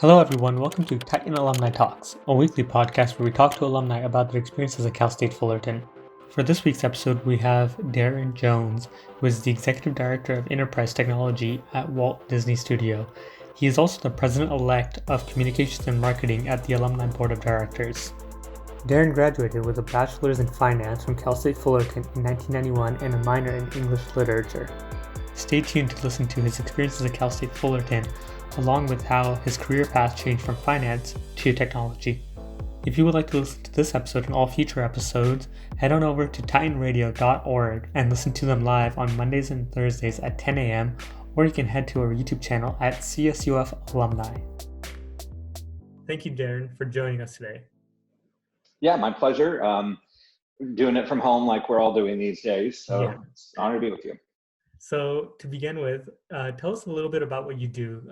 Hello everyone, welcome to Titan Alumni Talks, a weekly podcast where we talk to alumni about their experiences at Cal State Fullerton. For this week's episode, we have Darren Jones, who is the Executive Director of Enterprise Technology at Walt Disney Studio. He is also the President-elect of Communications and Marketing at the Alumni Board of Directors. Darren graduated with a Bachelor's in Finance from Cal State Fullerton in 1991 and a minor in English Literature. Stay tuned to listen to his experiences at Cal State Fullerton, along with how his career path changed from finance to technology. If you would like to listen to this episode and all future episodes, head on over to titanradio.org and listen to them live on Mondays and Thursdays at 10 a.m., or you can head to our YouTube channel at CSUF Alumni. Thank you, Darren, for joining us today. Yeah, my pleasure. Doing it from home like we're all doing these days, so It's an honor to be with you. So to begin with, tell us a little bit about what you do.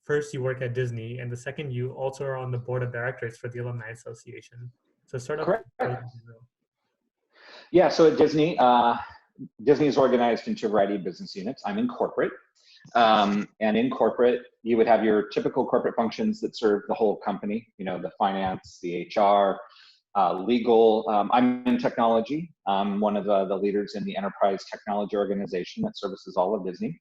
First, you work at Disney, and the second, you also are on the board of directors for the Alumni Association. So start off. Correct. Yeah, so at Disney, Disney is organized into a variety of business units. I'm in corporate, and in corporate, you would have your typical corporate functions that serve the whole company, the finance, the HR, legal. I'm in technology. I'm one of the leaders in the enterprise technology organization that services all of Disney.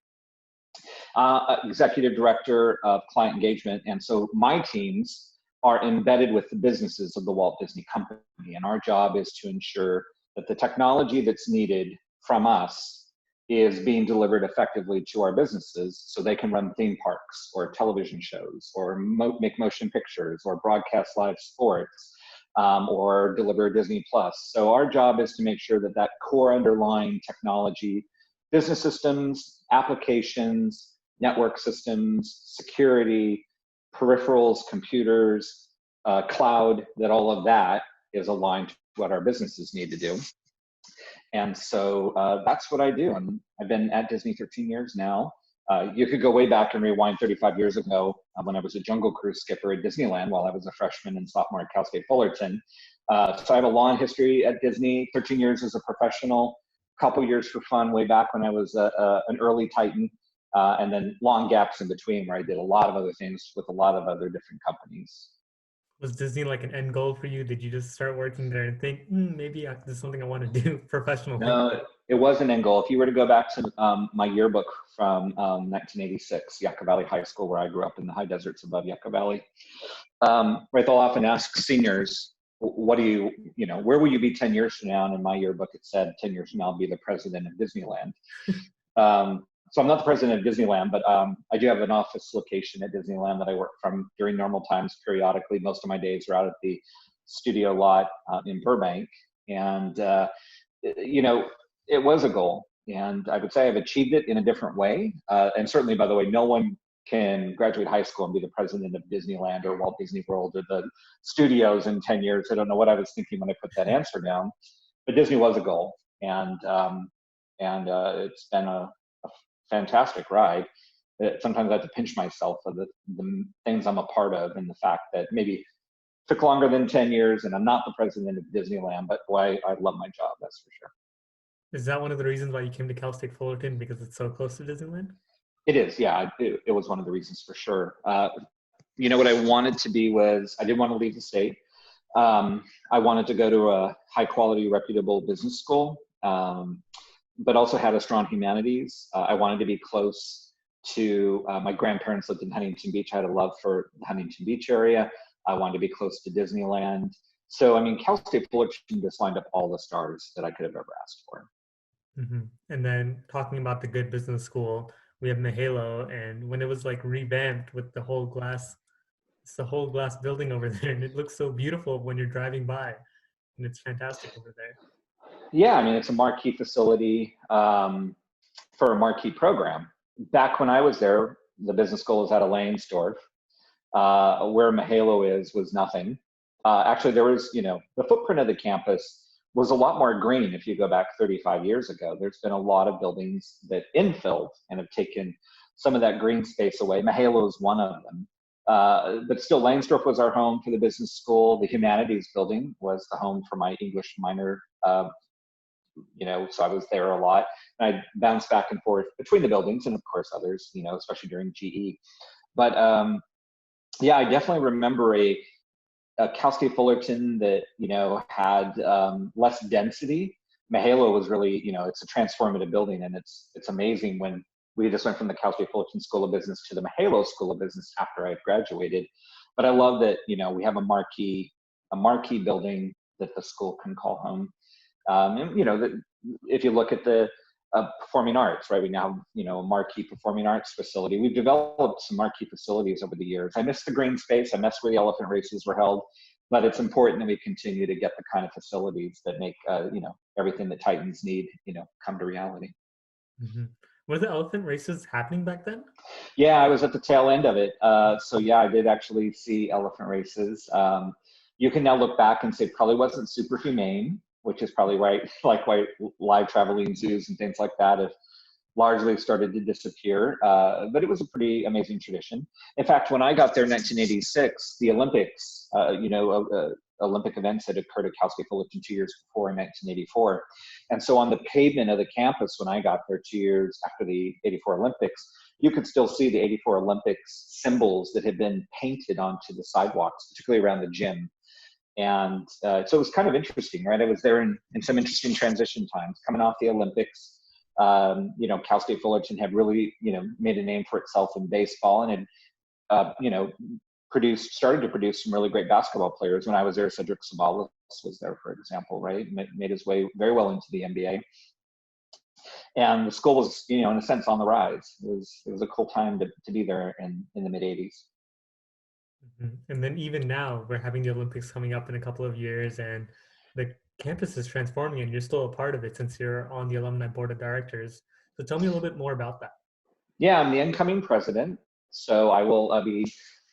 Executive director of client engagement. And so my teams are embedded with the businesses of the Walt Disney Company. And our job is to ensure that the technology that's needed from us is being delivered effectively to our businesses so they can run theme parks or television shows or make motion pictures or broadcast live sports. Or deliver Disney Plus. So our job is to make sure that that core underlying technology, business systems, applications, network systems, security, peripherals, computers, cloud, that all of that is aligned to what our businesses need to do. And so that's what I do. And I've been at Disney 13 years now. You could go way back and rewind 35 years ago when I was a Jungle Cruise skipper at Disneyland while I was a freshman and sophomore at Cal State Fullerton. So I have a long history at Disney, 13 years as a professional, a couple years for fun way back when I was an early Titan, and then long gaps in between where I did a lot of other things with a lot of other different companies. Was Disney like an end goal for you? Did you just start working there and think, maybe this is something I want to do professionally? No, it was an end goal. If you were to go back to my yearbook from 1986, Yucca Valley High School, where I grew up in the high deserts above Yucca Valley, right, they'll often ask seniors, what do you, where will you be 10 years from now? And in my yearbook, it said 10 years from now, I'll be the president of Disneyland. So I'm not the president of Disneyland, but I do have an office location at Disneyland that I work from during normal times periodically. Most of my days are out at the studio lot in Burbank. And, it was a goal. And I would say I've achieved it in a different way. And certainly, by the way, no one can graduate high school and be the president of Disneyland or Walt Disney World or the studios in 10 years. I don't know what I was thinking when I put that answer down, but Disney was a goal. And it's been a fantastic ride. Sometimes I have to pinch myself for the things I'm a part of and the fact that maybe took longer than 10 years and I'm not the president of Disneyland, but boy, I love my job, that's for sure. Is that one of the reasons why you came to Cal State Fullerton, because it's so close to Disneyland? It is, yeah, it was one of the reasons for sure. What I wanted to be was, I didn't want to leave the state. I wanted to go to a high quality, reputable business school. But also had a strong humanities. I wanted to be close to, my grandparents lived in Huntington Beach. I had a love for the Huntington Beach area. I wanted to be close to Disneyland. So, Cal State Fullerton just lined up all the stars that I could have ever asked for. Mm-hmm. And then talking about the good business school, we have Mihaylo, and when it was like revamped with the whole glass building over there, and it looks so beautiful when you're driving by, and it's fantastic over there. Yeah, it's a marquee facility for a marquee program. Back when I was there, the business school was at Lanesdorf. Where Mihaylo was nothing. Actually, there was, the footprint of the campus was a lot more green if you go back 35 years ago. There's been a lot of buildings that infilled and have taken some of that green space away. Mihaylo is one of them. But still, Lanesdorf was our home for the business school. The humanities building was the home for my English minor so I was there a lot. And I bounced back and forth between the buildings and of course others, especially during GE. But Yeah, I definitely remember a Cal State Fullerton that, had less density. Mihaylo was really, it's a transformative building, and it's amazing when we just went from the Cal State Fullerton School of Business to the Mihaylo School of Business after I graduated. But I love that, we have a marquee building that the school can call home. If you look at the performing arts, right? We now have, a marquee performing arts facility. We've developed some marquee facilities over the years. I miss the green space. I miss where the elephant races were held, but it's important that we continue to get the kind of facilities that make, everything that Titans need, come to reality. Hmm. Were the elephant races happening back then? Yeah, I was at the tail end of it. So yeah, I did actually see elephant races. You can now look back and say it probably wasn't super humane, which is probably right, like why live traveling zoos and things like that have largely started to disappear. But it was a pretty amazing tradition. In fact, when I got there in 1986, the Olympics, Olympic events had occurred at Cal State Fullerton 2 years before in 1984. And so on the pavement of the campus when I got there 2 years after the 84 Olympics, you could still see the 84 Olympics symbols that had been painted onto the sidewalks, particularly around the gym. And so it was kind of interesting, right? I was there in some interesting transition times, coming off the Olympics. Cal State Fullerton had really, made a name for itself in baseball, and had, started to produce some really great basketball players. When I was there, Cedric Sabalas was there, for example, right? Made his way very well into the NBA. And the school was, in a sense, on the rise. It was a cool time to be there in the mid 80s. And then even now, we're having the Olympics coming up in a couple of years, and the campus is transforming, and you're still a part of it since you're on the alumni board of directors. So tell me a little bit more about that. Yeah, I'm the incoming president, so I will be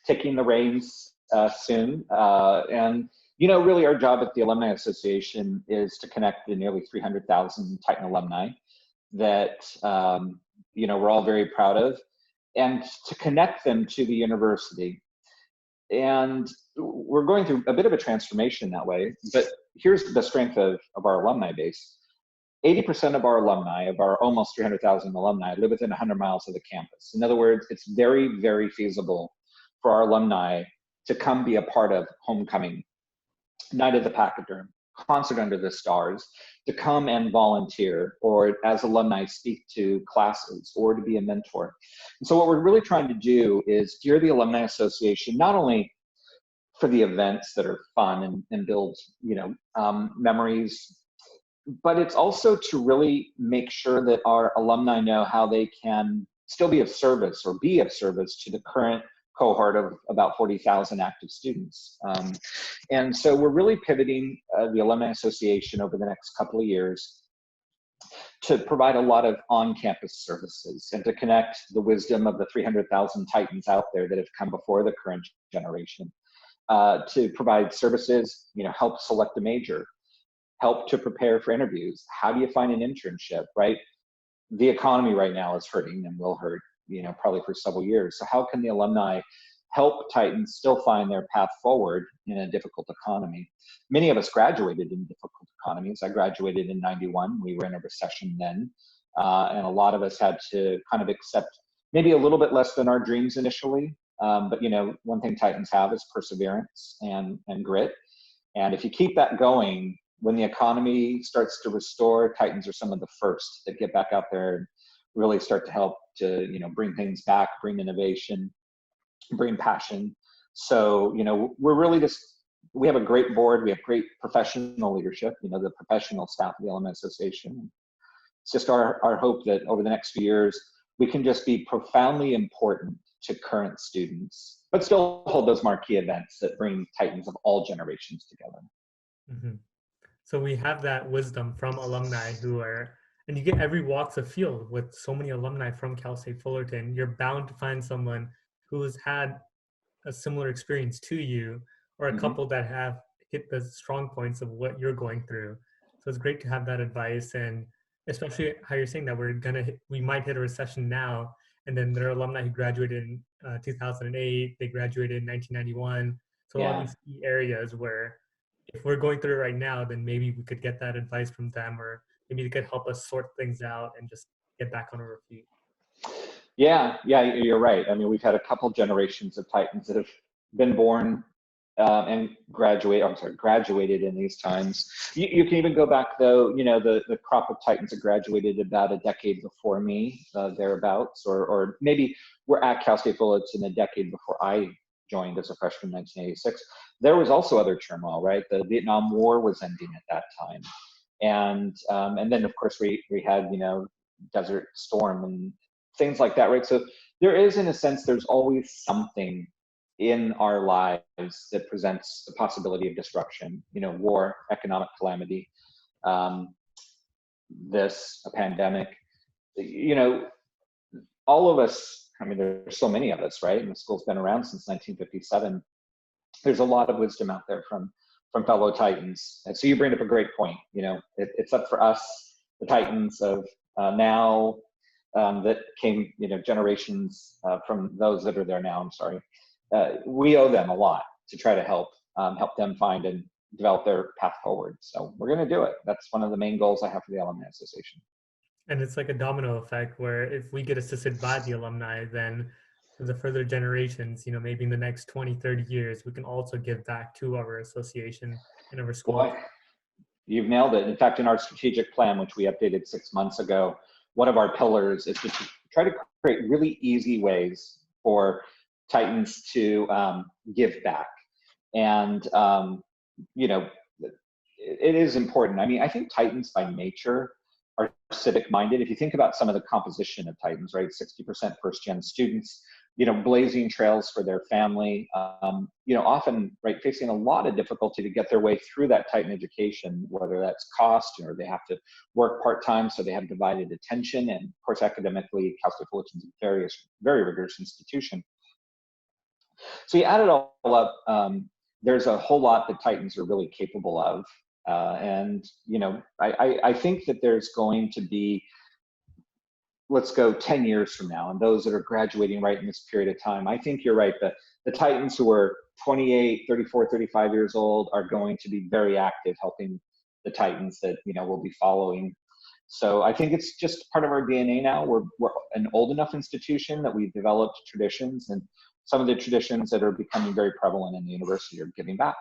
taking the reins soon. And really, our job at the Alumni Association is to connect the nearly 300,000 Titan alumni that we're all very proud of, and to connect them to the university. And we're going through a bit of a transformation that way. But here's the strength of our alumni base. 80% of our alumni, of our almost 300,000 alumni, live within 100 miles of the campus. In other words, it's very, very feasible for our alumni to come be a part of homecoming, night of the Pachyderm, concert under the stars, to come and volunteer, or as alumni speak to classes, or to be a mentor. And so what we're really trying to do is gear the Alumni Association not only for the events that are fun and build memories, but it's also to really make sure that our alumni know how they can still be of service, or be of service to the current cohort of about 40,000 active students. And so we're really pivoting the Alumni Association over the next couple of years to provide a lot of on-campus services, and to connect the wisdom of the 300,000 Titans out there that have come before the current generation, to provide services, help select a major, help to prepare for interviews. How do you find an internship, right? The economy right now is hurting and will hurt, probably for several years. So how can the alumni help Titans still find their path forward in a difficult economy? Many of us graduated in difficult economies. I graduated in 91. We were in a recession then. And a lot of us had to kind of accept maybe a little bit less than our dreams initially. But one thing Titans have is perseverance and grit. And if you keep that going, when the economy starts to restore, Titans are some of the first that get back out there and really start to help to, bring things back, bring innovation, bring passion. So, we're really we have a great board. We have great professional leadership, the professional staff of the Alumni Association. It's just our hope that over the next few years, we can just be profoundly important to current students, but still hold those marquee events that bring Titans of all generations together. Mm-hmm. So we have that wisdom from alumni and you get every walks of field with so many alumni from Cal State Fullerton. You're bound to find someone who has had a similar experience to you, or a couple that have hit the strong points of what you're going through. So it's great to have that advice, and especially how you're saying that we might hit a recession now, and then there are alumni who graduated in 2008, they graduated in 1991. So all these key areas where if we're going through it right now, then maybe we could get that advice from them, or maybe they could help us sort things out and just get back on our feet. Yeah, you're right. I mean, we've had a couple generations of Titans that have been born and graduated in these times. You can even go back though, the crop of Titans that graduated about a decade before me, thereabouts, or maybe we're at Cal State Fullerton a decade before I joined as a freshman in 1986. There was also other turmoil, right? The Vietnam War was ending at that time. And then of course we had, Desert Storm and things like that, right? So there is, in a sense, there's always something in our lives that presents the possibility of disruption, war, economic calamity, a pandemic, all of us, I mean, there's so many of us, right? And the school's been around since 1957. There's a lot of wisdom out there from fellow Titans. And so you bring up a great point. It's up for us, the Titans of now, that came, generations from those that are there now, I'm sorry. We owe them a lot to try to help them find and develop their path forward. So we're going to do it. That's one of the main goals I have for the Alumni Association. And it's like a domino effect where if we get assisted by the alumni, then for the further generations, maybe in the next 20, 30 years, we can also give back to our association and our school. Boy, you've nailed it. In fact, in our strategic plan, which we updated 6 months ago, one of our pillars is to try to create really easy ways for Titans to give back. And, it is important. I mean, I think Titans by nature are civic minded. If you think about some of the composition of Titans, right? 60% first gen students, blazing trails for their family, often, right, facing a lot of difficulty to get their way through that Titan education, whether that's cost or they have to work part-time, so they have divided attention. And of course, academically, Cal State Fullerton's a very rigorous institution. So you add it all up, there's a whole lot that Titans are really capable of. I think that there's going to be, let's go 10 years from now, and those that are graduating right in this period of time, I think you're right. The Titans who are 28, 34, 35 years old are going to be very active helping the Titans that, will be following. So I think it's just part of our DNA now. We're an old enough institution that we've developed traditions, and some of the traditions that are becoming very prevalent in the university are giving back,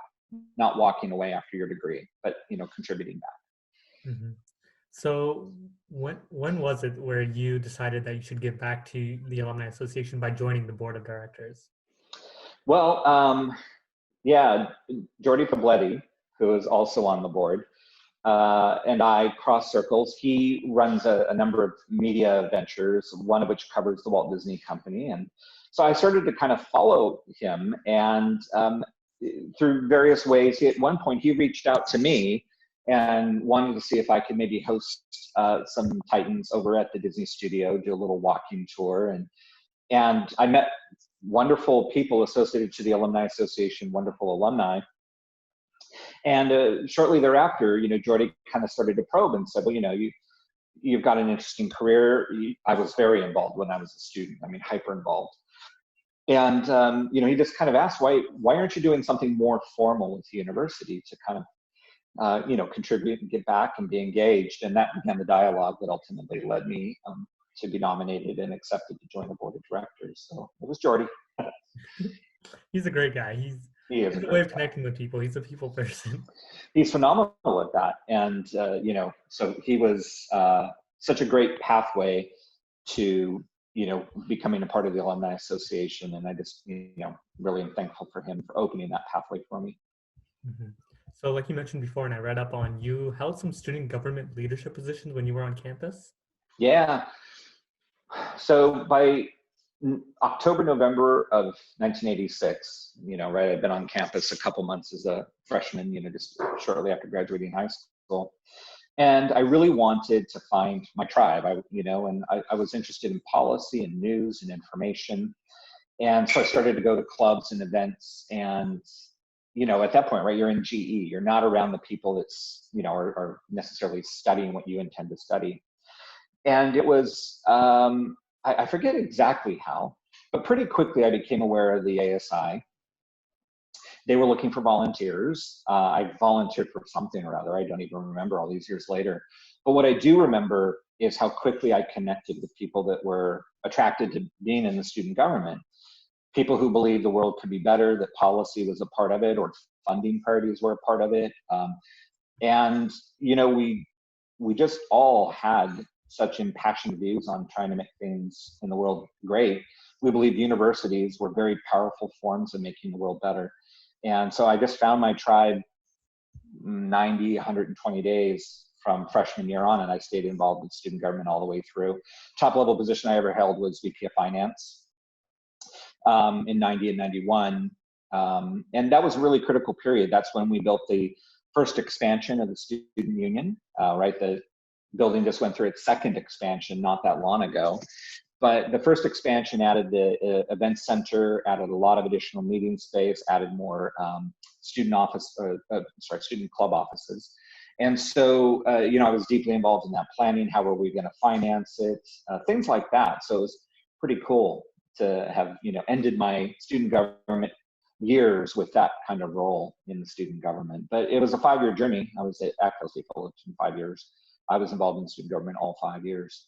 not walking away after your degree, but contributing back. Mm-hmm. So when was it where you decided that you should give back to the Alumni Association by joining the board of directors? Well, Jordy Pabletti, who is also on the board, and I cross circles. He runs a number of media ventures, one of which covers the Walt Disney Company. And so I started to kind of follow him, and through various ways, at one point he reached out to me and wanted to see if I could maybe host some Titans over at the Disney studio, do a little walking tour. And I met wonderful people associated to the Alumni Association, wonderful alumni. And shortly thereafter, Jordy kind of started to probe and said, well, you've got an interesting career. I was very involved when I was a student. I mean, hyper involved. And, he just kind of asked, why aren't you doing something more formal with the university to kind of, contribute and give back and be engaged? And that began the dialogue that ultimately led me to be nominated and accepted to join the board of directors. So it was Jordy. He's a great guy. He has a way of connecting with people. He's a people person. He's phenomenal at that. And, so he was such a great pathway to, becoming a part of the Alumni Association. And I just, really am thankful for him for opening that pathway for me. Mm-hmm. So like you mentioned before, and I read up on, you held some student government leadership positions when you were on campus? Yeah. So by October, November of 1986, right, I'd been on campus a couple months as a freshman, just shortly after graduating high school. And I really wanted to find my tribe, and I was interested in policy and news and information. And so I started to go to clubs and events. And, at that point, right, you're in GE, you're not around the people that's, are necessarily studying what you intend to study. And it was, I forget exactly how, but pretty quickly I became aware of the ASI. They were looking for volunteers. I volunteered for something or other. I don't even remember all these years later. But what I do remember is how quickly I connected with people that were attracted to being in the student government. people who believed the world could be better, that policy was a part of it, or funding priorities were a part of it. And, we just all had such impassioned views on trying to make things in the world great. We believe universities were very powerful forms of making the world better. And so I just found my tribe 90, 120 days from freshman year on, and I stayed involved in student government all the way through. Top level position I ever held was VP of Finance in 90 and 91. And that was a really critical period. That's when we built the first expansion of the student union, right? The building just went through its second expansion not that long ago. But the first expansion added the event center, added a lot of additional meeting space, added more student club offices. And so, I was deeply involved in that planning. How were we going to finance it? Things like that. So it was pretty cool to have, ended my student government years with that kind of role in the student government. But it was a 5-year journey. I was at Cal State Fullerton 5 years. I was involved in student government all 5 years.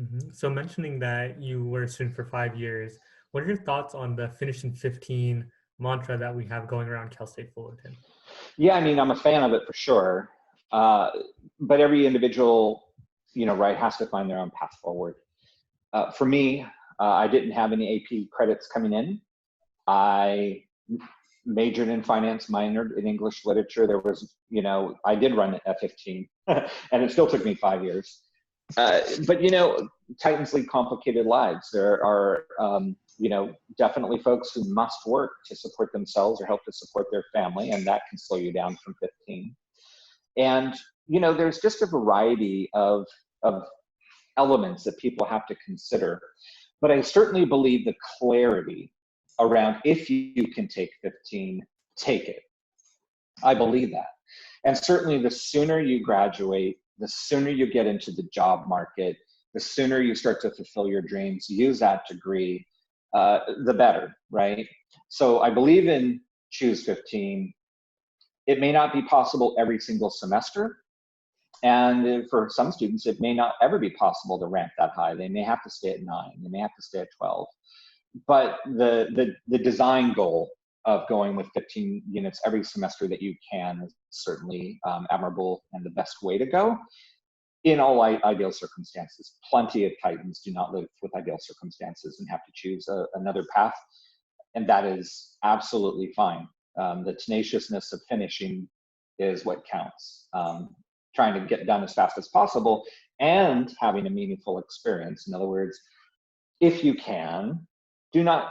Mm-hmm. So mentioning that you were a student for 5 years, what are your thoughts on the finish in 15 mantra that we have going around Cal State Fullerton? Yeah, I'm a fan of it for sure. But every individual, right, has to find their own path forward. For me, I didn't have any AP credits coming in. I majored in finance, minored in English literature. There was, I did run at 15 and it still took me 5 years. But, Titans lead complicated lives. There are, definitely folks who must work to support themselves or help to support their family, and that can slow you down from 15. And, there's just a variety of elements that people have to consider. But I certainly believe the clarity around if you can take 15, take it. I believe that. And certainly the sooner you graduate, the sooner you get into the job market, the sooner you start to fulfill your dreams, use that degree, the better, right? So I believe in choose 15. It may not be possible every single semester. And for some students, it may not ever be possible to rank that high. They may have to stay at 9, they may have to stay at 12. But the design goal of going with 15 units every semester that you can is certainly admirable and the best way to go in all ideal circumstances. Plenty of Titans do not live with ideal circumstances and have to choose another path, and that is absolutely fine. The tenaciousness of finishing is what counts. Trying to get done as fast as possible and having a meaningful experience. In other words, if you can, do not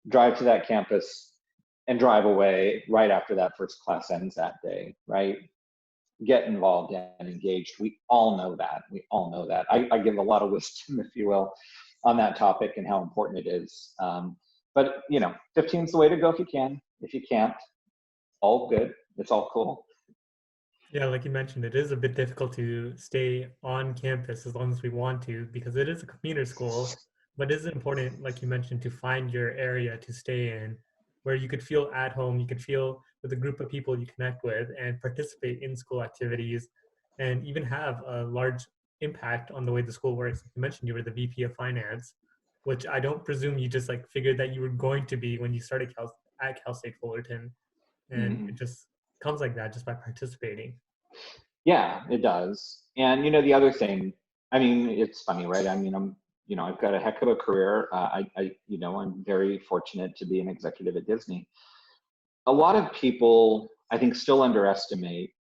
drive to that campus and drive away right after that first class ends that day, right? Get involved and engaged. We all know that. I give a lot of wisdom, if you will, on that topic and how important it is. But 15 is the way to go if you can. If you can't, all good. It's all cool. Yeah, like you mentioned, it is a bit difficult to stay on campus as long as we want to, because it is a commuter school, but it is important, like you mentioned, to find your area to stay in where you could feel at home, you could feel with a group of people you connect with and participate in school activities and even have a large impact on the way the school works. Like you mentioned, you were the VP of Finance, which I don't presume you just figured that you were going to be when you started at Cal State Fullerton. And it just comes like that just by participating. Yeah, it does. And the other thing, it's funny, right? I've got a heck of a career. I'm very fortunate to be an executive at Disney. A lot of people, I think, still underestimate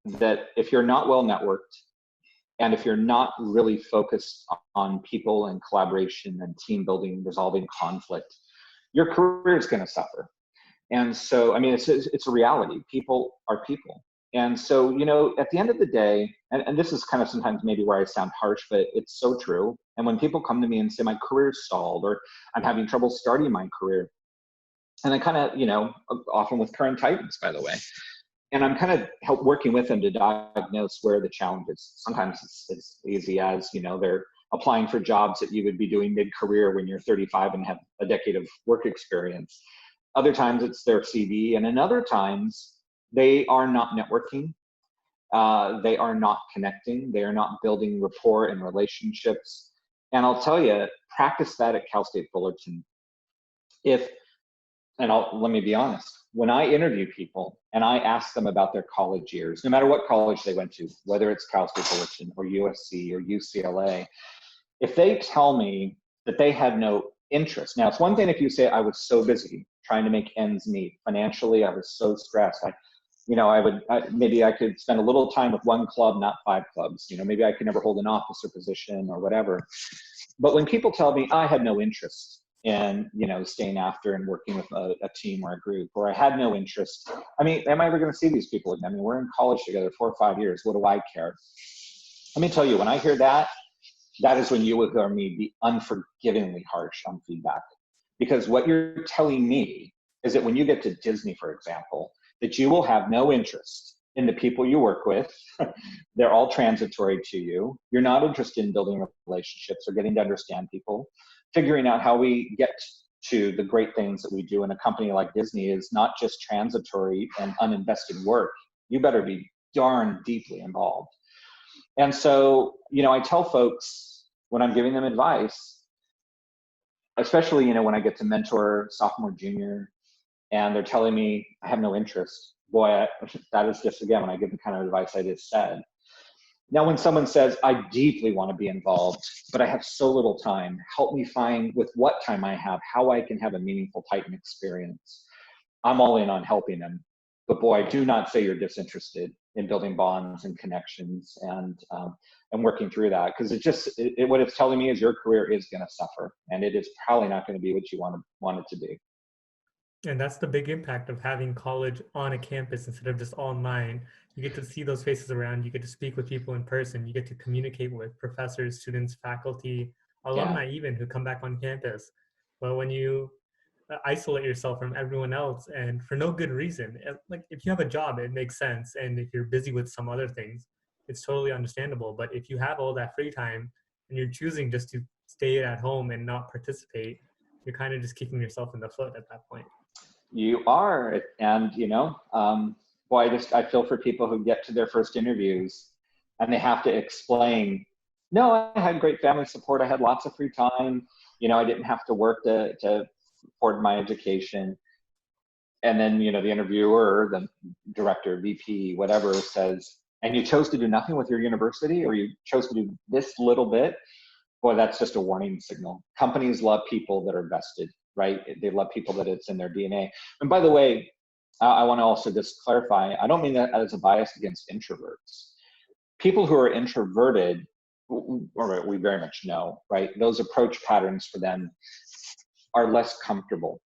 that if you're not well networked and if you're not really focused on people and collaboration and team building, resolving conflict, your career is going to suffer. And so, it's a reality. People are people. And so, at the end of the day, and this is kind of sometimes maybe where I sound harsh, but it's so true. And when people come to me and say my career's stalled or I'm having trouble starting my career, and I kind of, often with current Titans, by the way, and I'm kind of working with them to diagnose where the challenge is. Sometimes it's as easy as, they're applying for jobs that you would be doing mid-career when you're 35 and have a decade of work experience. Other times it's their CV, and in other times they are not networking, they are not connecting, they are not building rapport and relationships. And I'll tell you, practice that at Cal State Fullerton. if, let me be honest, when I interview people and I ask them about their college years, no matter what college they went to, whether it's Cal State Fullerton or USC or UCLA, if they tell me that they had no interest, now it's one thing if you say I was so busy trying to make ends meet financially, I was so stressed, maybe I could spend a little time with one club, not 5 clubs. Maybe I could never hold an officer position or whatever. But when people tell me I had no interest in, staying after and working with a team or a group, or I had no interest, am I ever going to see these people again? We're in college together 4 or 5 years. What do I care? Let me tell you, when I hear that, that is when you will hear me be unforgivingly harsh on feedback. Because what you're telling me is that when you get to Disney, for example, that you will have no interest in the people you work with. They're all transitory to you. You're not interested in building relationships or getting to understand people. Figuring out how we get to the great things that we do in a company like Disney is not just transitory and uninvested work. You better be darn deeply involved. And so, I tell folks when I'm giving them advice, especially, when I get to mentor sophomore, junior, and they're telling me I have no interest. Boy, that is just, again, when I give the kind of advice I just said. Now, when someone says, I deeply want to be involved, but I have so little time, help me find with what time I have, how I can have a meaningful Titan experience. I'm all in on helping them. But boy, do not say you're disinterested in building bonds and connections and working through that, because what it's telling me is your career is going to suffer, and it is probably not going to be what you want it to be. And that's the big impact of having college on a campus instead of just online. You get to see those faces around, you get to speak with people in person, you get to communicate with professors, students, faculty, alumni even who come back on campus. But when you isolate yourself from everyone else and for no good reason, like if you have a job, it makes sense. And if you're busy with some other things, it's totally understandable. But if you have all that free time and you're choosing just to stay at home and not participate, you're kind of just kicking yourself in the foot at that point. You are. And, I feel for people who get to their first interviews and they have to explain, no, I had great family support. I had lots of free time. I didn't have to work to afford my education. And then, the interviewer, the director, VP, whatever says, and you chose to do nothing with your university, or you chose to do this little bit. Boy, that's just a warning signal. Companies love people that are vested. Right? They love people that it's in their DNA. And by the way, I want to also just clarify, I don't mean that as a bias against introverts. People who are introverted, or we very much know, right? Those approach patterns for them are less comfortable.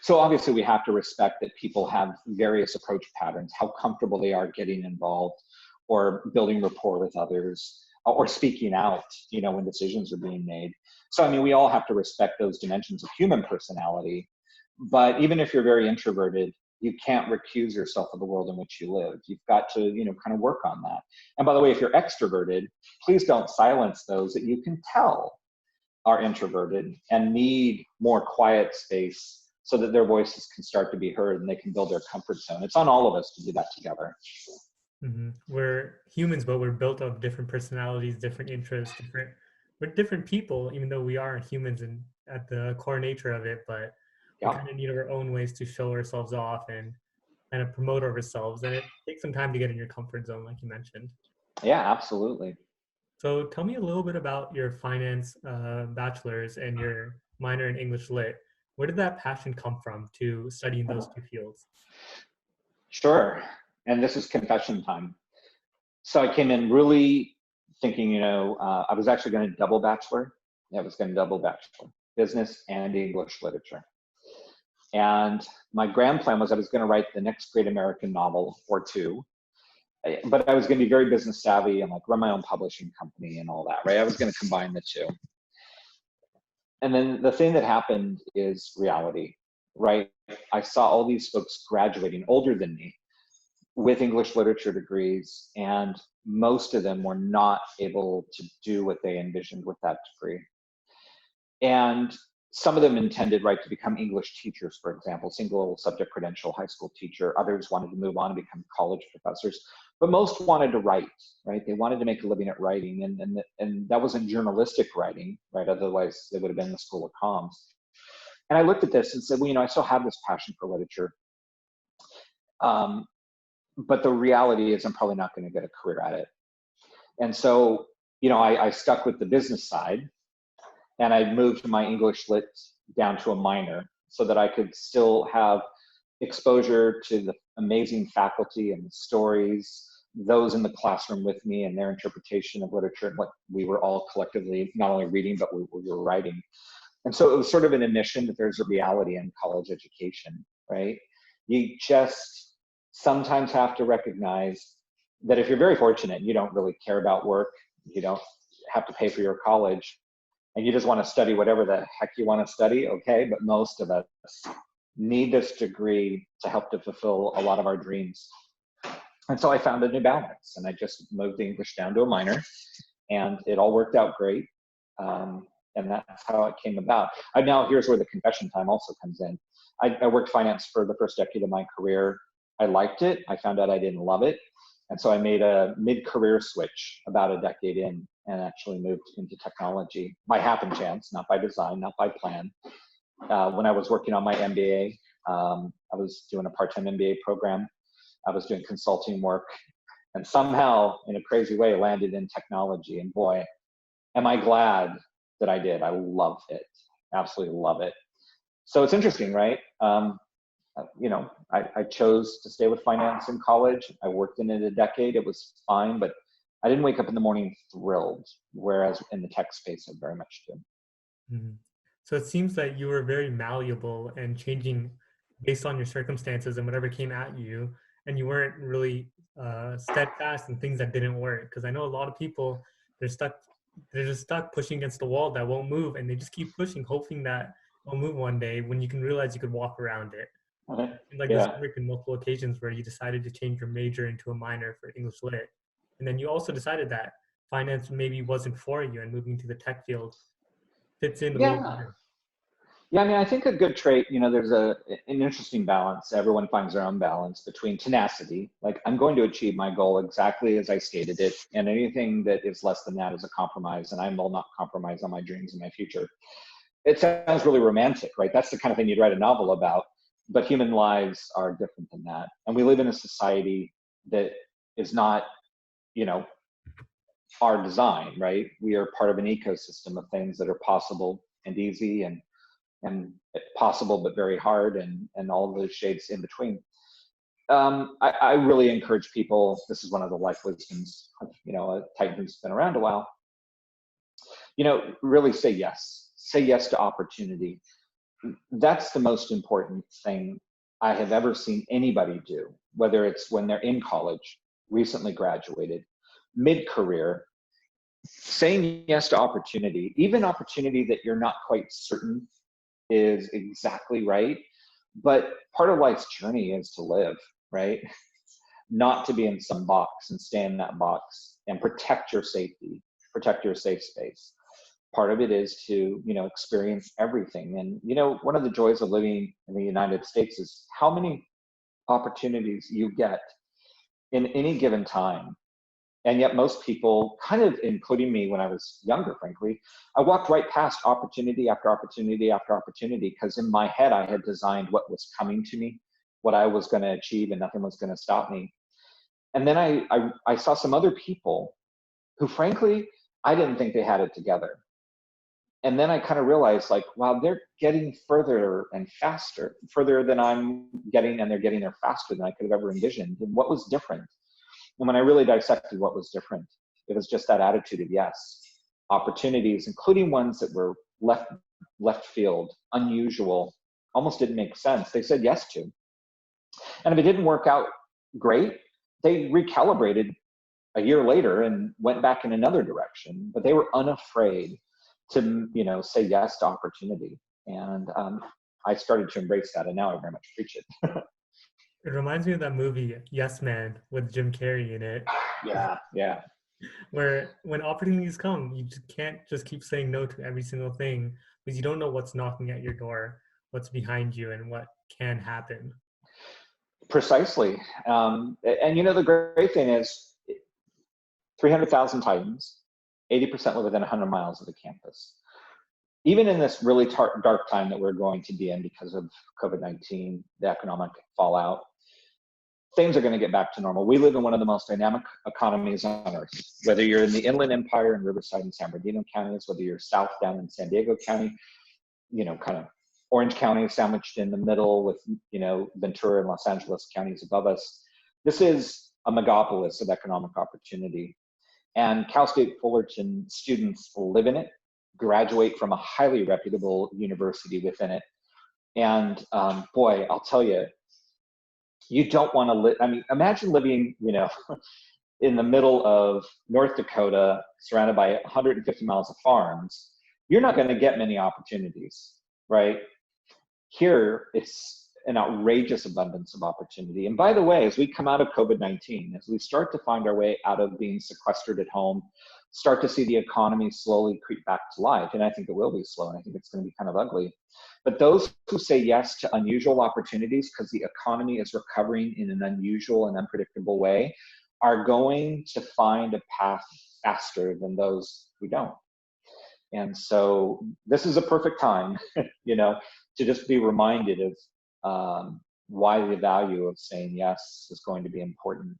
So obviously we have to respect that people have various approach patterns, how comfortable they are getting involved or building rapport with others or speaking out, when decisions are being made. So, we all have to respect those dimensions of human personality, but even if you're very introverted, you can't recuse yourself of the world in which you live. You've got to, kind of work on that. And by the way, if you're extroverted, please don't silence those that you can tell are introverted and need more quiet space so that their voices can start to be heard and they can build their comfort zone. It's on all of us to do that together. Mm-hmm. We're humans, but we're built of different personalities, different interests, we're different people, even though we are humans and at the core nature of it, but we kind of need our own ways to show ourselves off and kind of promote ourselves. And it takes some time to get in your comfort zone, like you mentioned. Yeah, absolutely. So tell me a little bit about your finance bachelor's and your minor in English Lit. Where did that passion come from to studying those two fields? Sure. And this is confession time. So I came in really thinking, I was actually going to double bachelor. I was going to double bachelor, business and English literature. And my grand plan was I was going to write the next great American novel or two, but I was going to be very business savvy and run my own publishing company and all that, right? I was going to combine the two. And then the thing that happened is reality, right? I saw all these folks graduating older than me with English literature degrees, and most of them were not able to do what they envisioned with that degree. And some of them intended, right, to become English teachers, for example, single subject credential high school teacher. Others wanted to move on and become college professors, but most wanted to write, right? They wanted to make a living at writing, and that wasn't journalistic writing, right? Otherwise, they would have been in the School of Comms. And I looked at this and said, well, I still have this passion for literature. But the reality is I'm probably not going to get a career at it. And so, I stuck with the business side, and I moved my English lit down to a minor so that I could still have exposure to the amazing faculty and the stories, those in the classroom with me and their interpretation of literature and what we were all collectively not only reading, but we were writing. And so it was sort of an admission that there's a reality in college education, right? You just sometimes have to recognize that if you're very fortunate, you don't really care about work, you don't have to pay for your college, and you just want to study whatever the heck you want to study, okay? But most of us need this degree to help to fulfill a lot of our dreams. And so I found a new balance, and I just moved the English down to a minor, and it all worked out great. And that's how it came about. Now here's where the confession time also comes in. I worked finance for the first decade of my career. I liked it. I found out I didn't love it. And so I made a mid-career switch about a decade in and actually moved into technology by happen chance, not by design, not by plan. When I was working on my MBA, I was doing a part-time MBA program. I was doing consulting work, and somehow, in a crazy way, landed in technology. And boy, am I glad that I did. I love it. Absolutely love it. So it's interesting, right? I chose to stay with finance in college. I worked in it a decade. It was fine, but I didn't wake up in the morning thrilled, whereas in the tech space, I very much did. Mm-hmm. So it seems that you were very malleable and changing based on your circumstances and whatever came at you, and you weren't really steadfast in things that didn't work. Because I know a lot of people, they're just stuck pushing against the wall that won't move, and they just keep pushing, hoping that it'll move one day when you can realize you could walk around it. Okay. Like this worked in multiple occasions where you decided to change your major into a minor for English Lit. And then you also decided that finance maybe wasn't for you and moving to the tech field fits in a little better. Yeah, I mean, I think a good trait, there's an interesting balance. Everyone finds their own balance between tenacity, like I'm going to achieve my goal exactly as I stated it, and anything that is less than that is a compromise, and I will not compromise on my dreams and my future. It sounds really romantic, right? That's the kind of thing you'd write a novel about, but human lives are different than that. And we live in a society that is not, our design, right? We are part of an ecosystem of things that are possible and easy and possible but very hard, and all of those shades in between. I really encourage people, this is one of the life wisdoms, a Titan who's been around a while, really say yes to opportunity. That's the most important thing I have ever seen anybody do, whether it's when they're in college, recently graduated, mid-career. Saying yes to opportunity, even opportunity that you're not quite certain is exactly right. But part of life's journey is to live, right? Not to be in some box and stay in that box and protect your safety, protect your safe space. Part of it is to, experience everything. And, one of the joys of living in the United States is how many opportunities you get in any given time. And yet most people, kind of including me when I was younger, frankly, I walked right past opportunity after opportunity after opportunity, because in my head I had designed what was coming to me, what I was going to achieve, and nothing was going to stop me. And then I saw some other people who, frankly, I didn't think they had it together. And then I kind of realized, like, wow, they're getting further and faster, further than I'm getting, and they're getting there faster than I could have ever envisioned. And what was different? And when I really dissected what was different, it was just that attitude of yes. Opportunities, including ones that were left field, unusual, almost didn't make sense, they said yes to. And if it didn't work out great, they recalibrated a year later and went back in another direction. But they were unafraid to, say yes to opportunity. And I started to embrace that, and now I very much preach it. It reminds me of that movie, Yes Man, with Jim Carrey in it. Yeah. Where when opportunities come, you just can't just keep saying no to every single thing, because you don't know what's knocking at your door, what's behind you, and what can happen. Precisely. And the great thing is 300,000 Titans, 80% live within 100 miles of the campus. even in this really dark time that we're going to be in because of COVID-19, the economic fallout, things are going to get back to normal. We live in one of the most dynamic economies on earth. Whether you're in the Inland Empire in Riverside and San Bernardino counties, whether you're south down in San Diego County, kind of Orange County sandwiched in the middle with, Ventura and Los Angeles counties above us. This is a megapolis of economic opportunity. And Cal State Fullerton students live in it, graduate from a highly reputable university within it. And boy, I'll tell you, you don't want to live, imagine living, in the middle of North Dakota, surrounded by 150 miles of farms. You're not going to get many opportunities, right? Here, it's an outrageous abundance of opportunity. And by the way, as we come out of COVID-19, as we start to find our way out of being sequestered at home, start to see the economy slowly creep back to life, and I think it will be slow, and I think it's going to be kind of ugly. But those who say yes to unusual opportunities because the economy is recovering in an unusual and unpredictable way are going to find a path faster than those who don't. And so this is a perfect time, to just be reminded of why the value of saying yes is going to be important.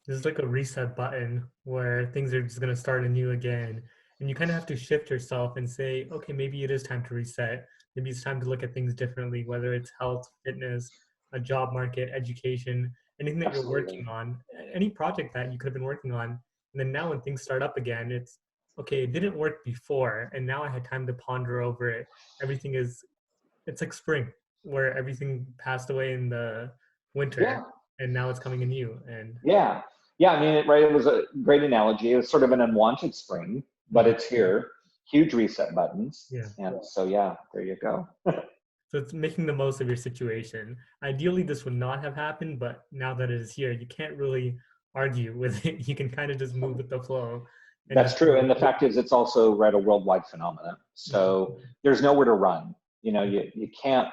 There's like a reset button where things are just going to start anew again. And you kind of have to shift yourself and say, okay, maybe it is time to reset. Maybe it's time to look at things differently, whether it's health, fitness, a job market, education, anything that Absolutely. You're working on, any project that you could have been working on. And then now when things start up again, it's, okay, it didn't work before. And now I had time to ponder over it. It's like spring where everything passed away in the winter. Yeah. And now it's coming anew. And yeah, it was a great analogy. It was sort of an unwanted spring, but it's here. Huge reset buttons. Yeah. And so, there you go. So it's making the most of your situation. Ideally, this would not have happened, but now that it is here, you can't really argue with it. You can kind of just move with the flow. That's true. And the fact is, it's also a worldwide phenomenon. So there's nowhere to run. You can't,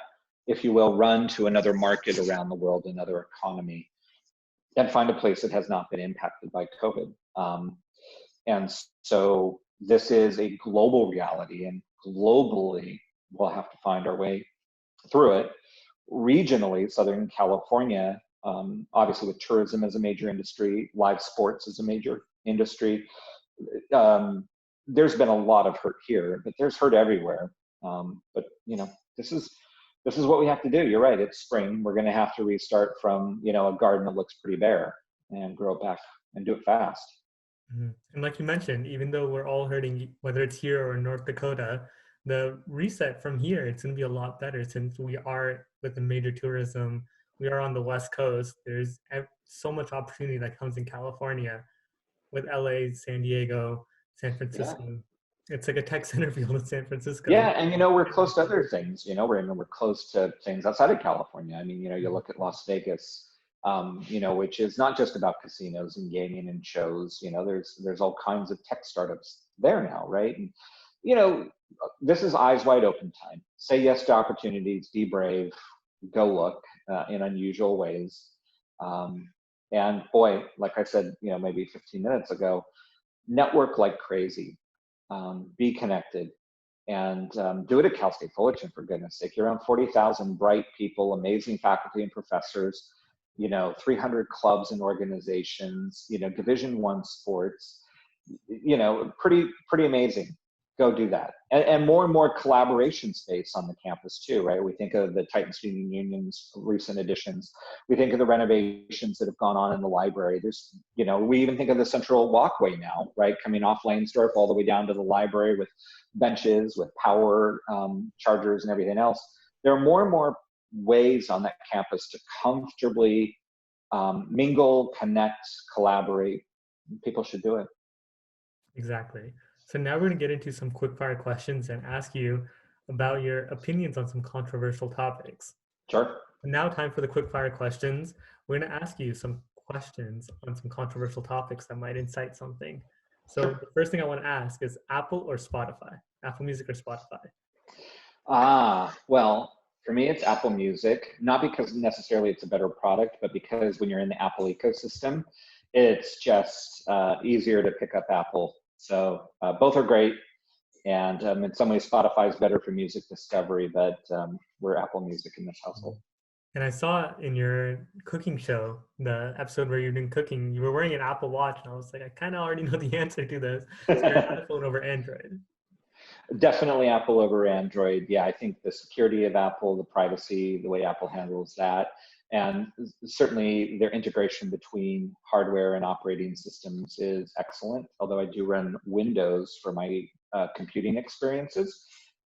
if you will, run to another market around the world, another economy, and find a place that has not been impacted by COVID. And so this is a global reality, and globally, we'll have to find our way through it. Regionally, Southern California, obviously with tourism as a major industry, live sports as a major industry, there's been a lot of hurt here, but there's hurt everywhere. But this is what we have to do. You're right. It's spring. We're going to have to restart from, a garden that looks pretty bare and grow it back and do it fast. Mm-hmm. And like you mentioned, even though we're all hurting, whether it's here or in North Dakota, the reset from here, it's going to be a lot better since we are with the major tourism. We are on the West Coast. There's so much opportunity that comes in California with LA, San Diego, San Francisco. Yeah. It's like a tech center field in San Francisco. Yeah, and we're close to other things. We're close to things outside of California. You look at Las Vegas, which is not just about casinos and gaming and shows. There's all kinds of tech startups there now, right? And this is eyes wide open time. Say yes to opportunities. Be brave. Go look in unusual ways. And boy, like I said, maybe 15 minutes ago, network like crazy. Be connected, and do it at Cal State Fullerton, for goodness sake. You're around 40,000 bright people, amazing faculty and professors, 300 clubs and organizations, Division I sports, pretty amazing. Go do that. And more collaboration space on the campus too, right? We think of the Titan Student Union's recent additions. We think of the renovations that have gone on in the library. There's, we even think of the central walkway now, right? Coming off Lanesdorf all the way down to the library with benches, with power chargers and everything else. There are more and more ways on that campus to comfortably mingle, connect, collaborate. People should do it. Exactly. So now we're going to get into some quickfire questions and ask you about your opinions on some controversial topics. Sure. And now time for the quickfire questions. We're going to ask you some questions on some controversial topics that might incite something. So sure. The first thing I want to ask is Apple or Spotify? Apple Music or Spotify? Well, for me, it's Apple Music, not because necessarily it's a better product, but because when you're in the Apple ecosystem, it's just easier to pick up Apple. So both are great, And in some ways, Spotify is better for music discovery, but we're Apple Music in this household. And I saw in your cooking show, the episode where you're doing cooking, you were wearing an Apple Watch, and I was like, I kind of already know the answer to this. So you're iPhone over Android. Definitely Apple over Android. Yeah, I think the security of Apple, the privacy, the way Apple handles that, and certainly their integration between hardware and operating systems is excellent. Although I do run Windows for my computing experiences,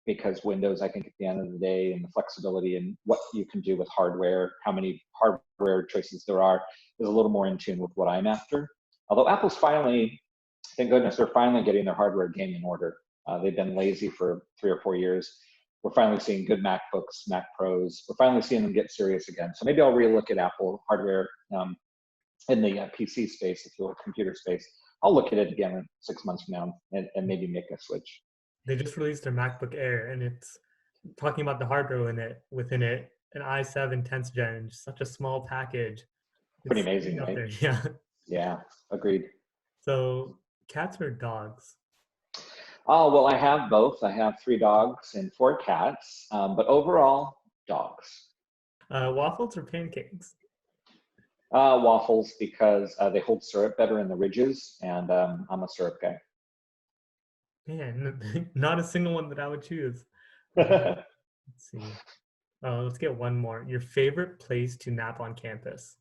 because Windows, I think at the end of the day, and the flexibility and what you can do with hardware, how many hardware choices there are, is a little more in tune with what I'm after. Although Apple's finally, thank goodness, they're finally getting their hardware game in order. They've been lazy for 3 or 4 years. We're finally seeing good MacBooks, Mac Pros. We're finally seeing them get serious again. So maybe I'll relook at Apple hardware in the PC space, if you will, computer space. I'll look at it again in 6 months from now and maybe make a switch. They just released their MacBook Air, and it's talking about the hardware within it, an i7 10th gen, such a small package. Pretty amazing, right? There. Yeah. Yeah, agreed. So cats or dogs? Oh, well, I have both. I have 3 dogs and 4 cats, but overall, dogs. Waffles or pancakes? Waffles, because they hold syrup better in the ridges, and I'm a syrup guy. Man, not a single one that I would choose. Let's see. Let's get one more. Your favorite place to nap on campus?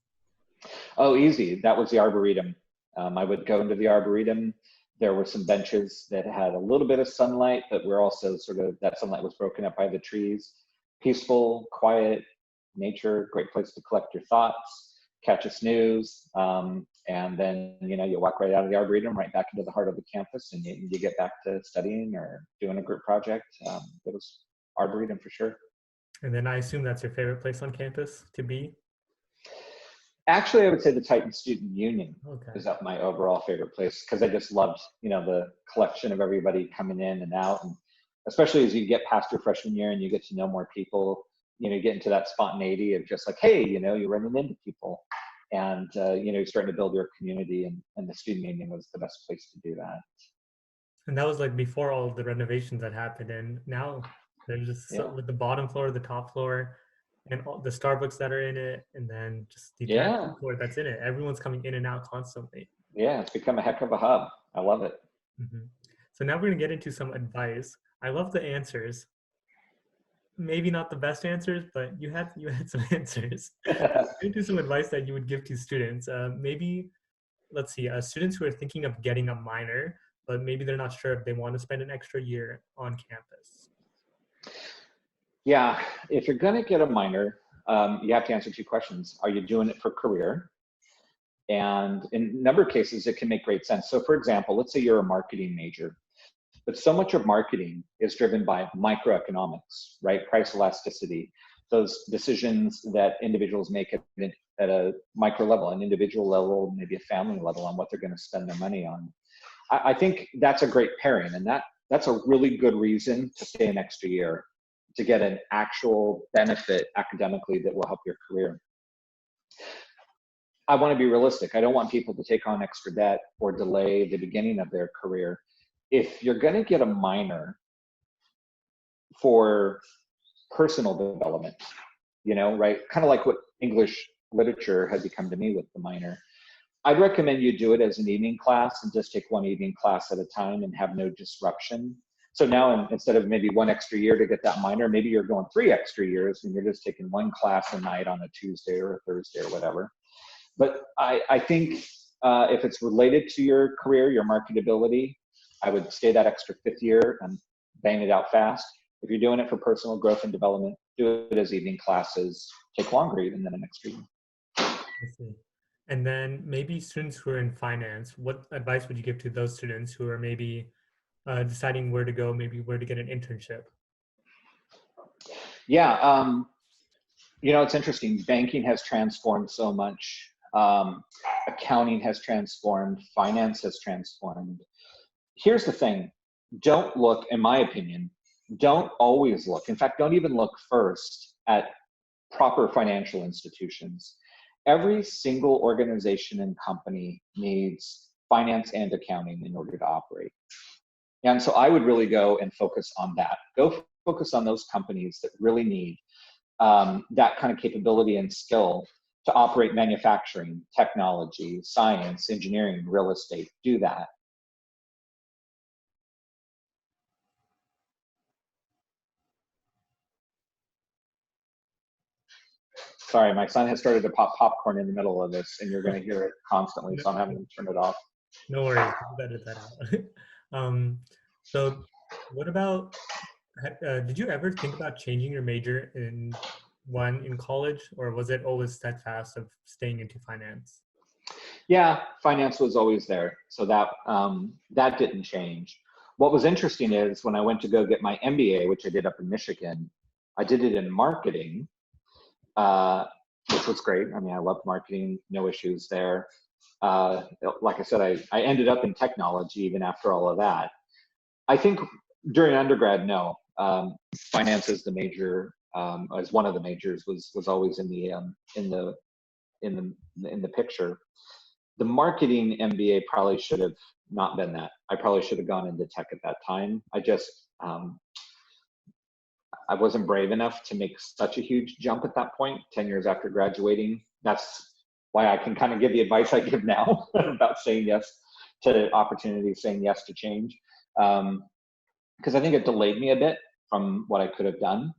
Oh, easy. That was the Arboretum. I would go into the Arboretum. There were some benches that had a little bit of sunlight, but we're also that sunlight was broken up by the trees. Peaceful, quiet nature, great place to collect your thoughts, catch a snooze, and then you walk right out of the Arboretum, right back into the heart of the campus, and you get back to studying or doing a group project. It was Arboretum for sure. And then I assume that's your favorite place on campus to be? Actually, I would say the Titan Student Union Okay. is my overall favorite place, because I just loved, the collection of everybody coming in and out, and especially as you get past your freshman year and you get to know more people, you get into that spontaneity of just like, hey, you're running into people, and you're starting to build your community, and the Student Union was the best place to do that. And that was like before all of the renovations that happened, and now there's just with the bottom floor, the top floor, and all the Starbucks that are in it, and then just the floor that's in it. Everyone's coming in and out constantly. Yeah, it's become a heck of a hub. I love it. Mm-hmm. So now we're gonna get into some advice. I love the answers. Maybe not the best answers, but you had some answers. Into some advice that you would give to students. Maybe, let's see, students who are thinking of getting a minor, but maybe they're not sure if they want to spend an extra year on campus. Yeah, if you're going to get a minor, you have to answer 2 questions. Are you doing it for career? And in a number of cases, it can make great sense. So for example, let's say you're a marketing major, but so much of marketing is driven by microeconomics, right? Price elasticity, those decisions that individuals make at a micro level, an individual level, maybe a family level, on what they're going to spend their money on. I think that's a great pairing, and that's a really good reason to stay an extra year, to get an actual benefit academically that will help your career. I want to be realistic. I don't want people to take on extra debt or delay the beginning of their career. If you're going to get a minor for personal development, right? Kind of like what English literature had become to me with the minor. I'd recommend you do it as an evening class and just take one evening class at a time and have no disruption. So now instead of maybe 1 extra year to get that minor, maybe you're going 3 extra years and you're just taking 1 class a night on a Tuesday or a Thursday or whatever. But I think if it's related to your career, your marketability, I would stay that extra 5th year and bang it out fast. If you're doing it for personal growth and development, do it as evening classes, take longer even than an extra year. I see. And then maybe students who are in finance, what advice would you give to those students who are maybe deciding where to go, maybe where to get an internship? Yeah, it's interesting. Banking has transformed so much. Accounting has transformed. Finance has transformed. Here's the thing. Don't look, in my opinion, don't always look. In fact, don't even look first at proper financial institutions. Every single organization and company needs finance and accounting in order to operate. And so I would really go and focus on that. Go focus on those companies that really need that kind of capability and skill to operate manufacturing, technology, science, engineering, real estate. Do that. Sorry, my son has started to pop popcorn in the middle of this, and you're going to hear it constantly, so I'm having to turn it off. No worries, I'll edit that out. So what about, did you ever think about changing your major in college, or was it always steadfast of staying into finance? Yeah, finance was always there, so that didn't change. What was interesting is when I went to go get my MBA, which I did up in Michigan, I did it in marketing, uh, which was great. I mean, I loved marketing, no issues there. Like I said, I ended up in technology even after all of that. I think during undergrad, no, finance as the major, as one of the majors was always in the picture. The marketing MBA probably should have not been that. I probably should have gone into tech at that time. I wasn't brave enough to make such a huge jump at that point, 10 years after graduating. That's why I can kind of give the advice I give now about saying yes to opportunities, saying yes to change. Because I think it delayed me a bit from what I could have done.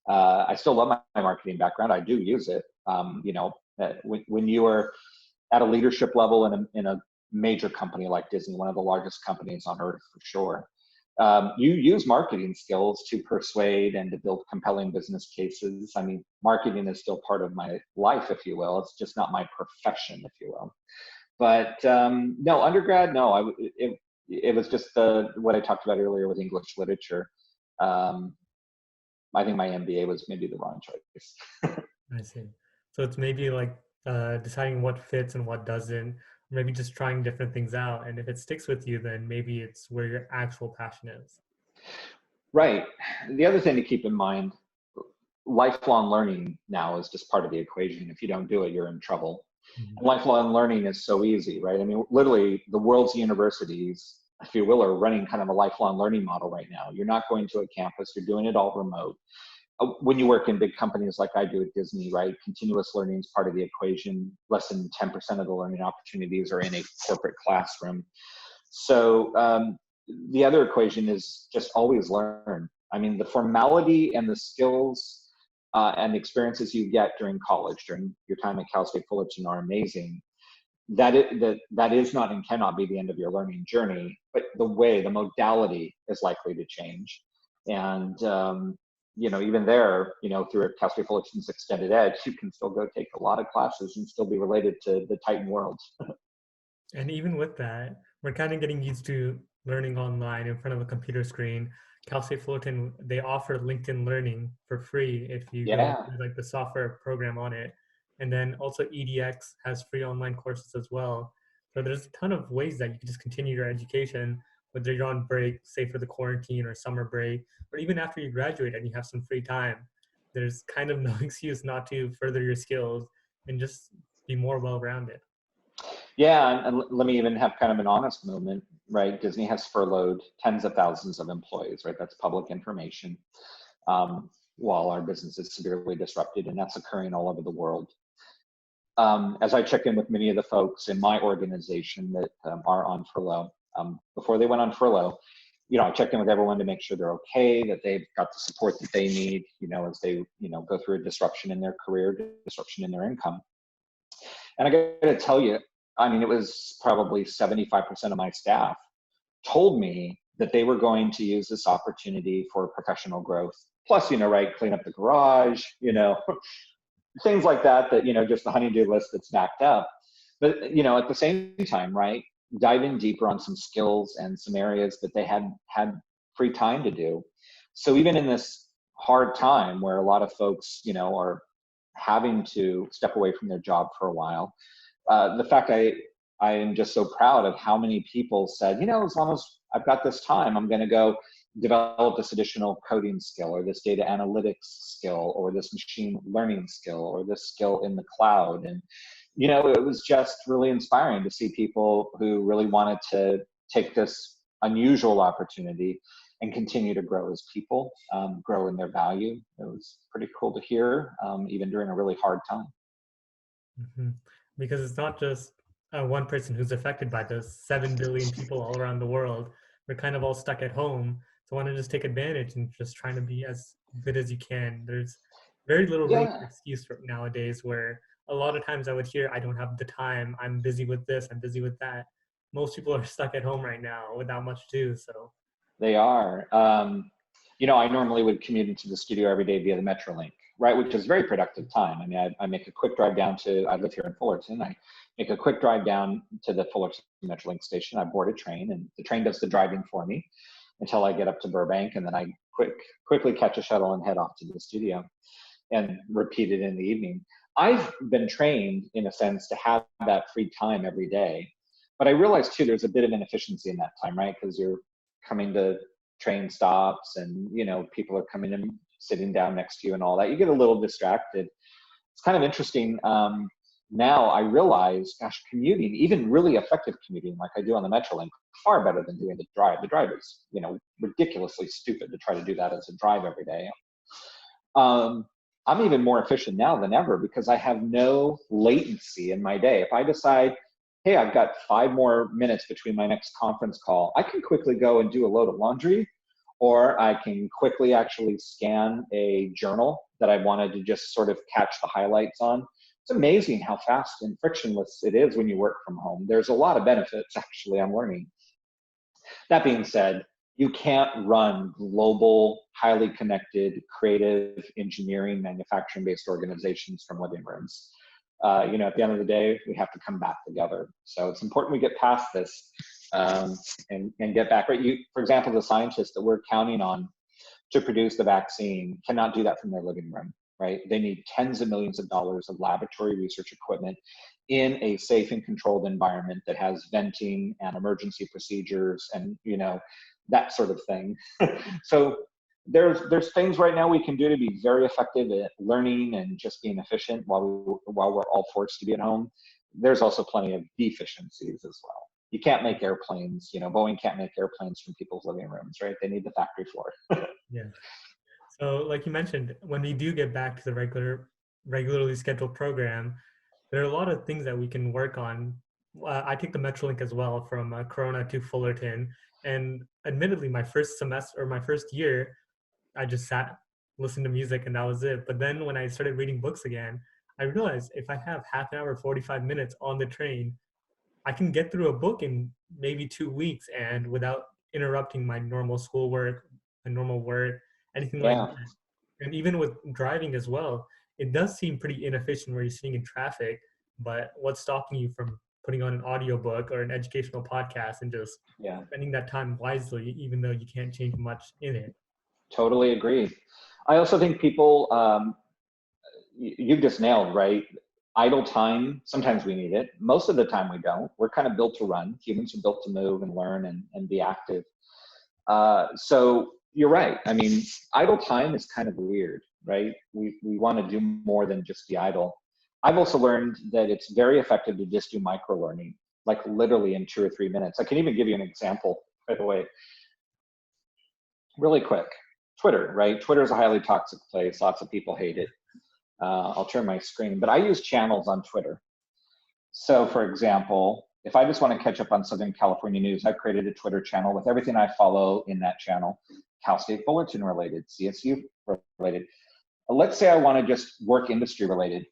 I still love my marketing background. I do use it. When you are at a leadership level in a major company like Disney, one of the largest companies on earth for sure, you use marketing skills to persuade and to build compelling business cases. I mean, marketing is still part of my life, if you will. It's just not my profession, if you will. But no, undergrad, no. It was just what I talked about earlier with English literature. I think my MBA was maybe the wrong choice. I see. So it's maybe like deciding what fits and what doesn't, maybe just trying different things out. And if it sticks with you, then maybe it's where your actual passion is. Right. The other thing to keep in mind, lifelong learning now is just part of the equation. If you don't do it, you're in trouble. Mhm. And lifelong learning is so easy, right? I mean, literally, the world's universities, if you will, are running kind of a lifelong learning model right now. You're not going to a campus, you're doing it all remote. When you work in big companies like I do at Disney, right, continuous learning is part of the equation. Less than 10% of the learning opportunities are in a corporate classroom. So the other equation is just always learn. I mean, the formality and the skills and the experiences you get during college, during your time at Cal State Fullerton are amazing. That is not and cannot be the end of your learning journey, but the modality is likely to change. And even there, through Cal State Fullerton's Extended Ed, you can still go take a lot of classes and still be related to the Titan world. And even with that, we're kind of getting used to learning online in front of a computer screen. Cal State Fullerton, they offer LinkedIn Learning for free if you go Yeah. through like the software program on it. And then also EDX has free online courses as well. So there's a ton of ways that you can just continue your education, whether you're on break, say for the quarantine or summer break, or even after you graduate and you have some free time. There's kind of no excuse not to further your skills and just be more well-rounded. Yeah, and let me even have kind of an honest moment, right? Disney has furloughed tens of thousands of employees, right? That's public information, while our business is severely disrupted, and that's occurring all over the world. As I check in with many of the folks in my organization that are on furlough, before they went on furlough, I checked in with everyone to make sure they're okay, that they've got the support that they need, as they, go through a disruption in their career, disruption in their income. And I got to tell you, I mean, it was probably 75% of my staff told me that they were going to use this opportunity for professional growth. Plus, right, clean up the garage, things like that, just the honey-do list that's backed up. But, at the same time, right, dive in deeper on some skills and some areas that they had free time to do. So even in this hard time where a lot of folks, are having to step away from their job for a while, the fact I am just so proud of how many people said, as long as I've got this time, I'm going to go develop this additional coding skill or this data analytics skill or this machine learning skill or this skill in the cloud. And, it was just really inspiring to see people who really wanted to take this unusual opportunity and continue to grow as people, grow in their value. It was pretty cool to hear, even during a really hard time. Hmm. Because it's not just one person who's affected by this, 7 billion people all around the world. We're kind of all stuck at home. So why not just take advantage and just trying to be as good as you can? There's very little room Yeah. for excuse for nowadays, where a lot of times I would hear, I don't have the time, I'm busy with this, I'm busy with that. Most people are stuck at home right now without much to do. So They are. I normally would commute into the studio every day via the Metrolink, right, which is very productive time. I mean, I make a quick drive down I live here in Fullerton. I make a quick drive down to the Fullerton Metrolink station. I board a train, and the train does the driving for me until I get up to Burbank, and then I quickly catch a shuttle and head off to the studio and repeat it in the evening. I've been trained, in a sense, to have that free time every day. But I realize, too, there's a bit of inefficiency in that time, right? Because you're coming to train stops and, people are coming and sitting down next to you and all that. You get a little distracted. It's kind of interesting. Now I realize, gosh, commuting, even really effective commuting like I do on the Metrolink, far better than doing the drive. The drive is, ridiculously stupid to try to do that as a drive every day. I'm even more efficient now than ever because I have no latency in my day. If I decide, hey, I've got 5 more minutes between my next conference call, I can quickly go and do a load of laundry, or I can quickly actually scan a journal that I wanted to just sort of catch the highlights on. It's amazing how fast and frictionless it is when you work from home. There's a lot of benefits, actually, I'm learning. That being said, you can't run global, highly connected, creative, engineering, manufacturing-based organizations from living rooms. At the end of the day, we have to come back together. So it's important we get past this and get back. Right? For example, the scientists that we're counting on to produce the vaccine cannot do that from their living room, right? They need tens of millions of dollars of laboratory research equipment in a safe and controlled environment that has venting and emergency procedures and, that sort of thing. So there's things right now we can do to be very effective at learning and just being efficient while we're all forced to be at home. There's also plenty of deficiencies as well. You can't make airplanes, Boeing can't make airplanes from people's living rooms, right? They need the factory floor. yeah. So like you mentioned, when we do get back to the regularly scheduled program, there are a lot of things that we can work on. I take the Metrolink as well from Corona to Fullerton. And admittedly, my first semester or my first year, I just sat, listened to music, and that was it. But then when I started reading books again, I realized if I have half an hour, 45 minutes on the train, I can get through a book in maybe 2 weeks and without interrupting my normal schoolwork, my normal work, anything like Yeah. that. And even with driving as well, it does seem pretty inefficient where you're sitting in traffic, but what's stopping you from putting on an audiobook or an educational podcast and just spending that time wisely, even though you can't change much in it? Totally agree. I also think people, you just nailed, right? Idle time, sometimes we need it. Most of the time we don't. We're kind of built to run. Humans are built to move and learn and be active. So you're right. I mean, idle time is kind of weird, right? We want to do more than just be idle. I've also learned that it's very effective to just do micro-learning, like literally in 2 or 3 minutes. I can even give you an example, by the way, really quick. Twitter, right? Twitter is a highly toxic place. Lots of people hate it. I'll turn my screen, but I use channels on Twitter. So for example, if I just want to catch up on Southern California news, I've created a Twitter channel with everything I follow in that channel, Cal State Fullerton related, CSU related. Let's say I want to just work industry related.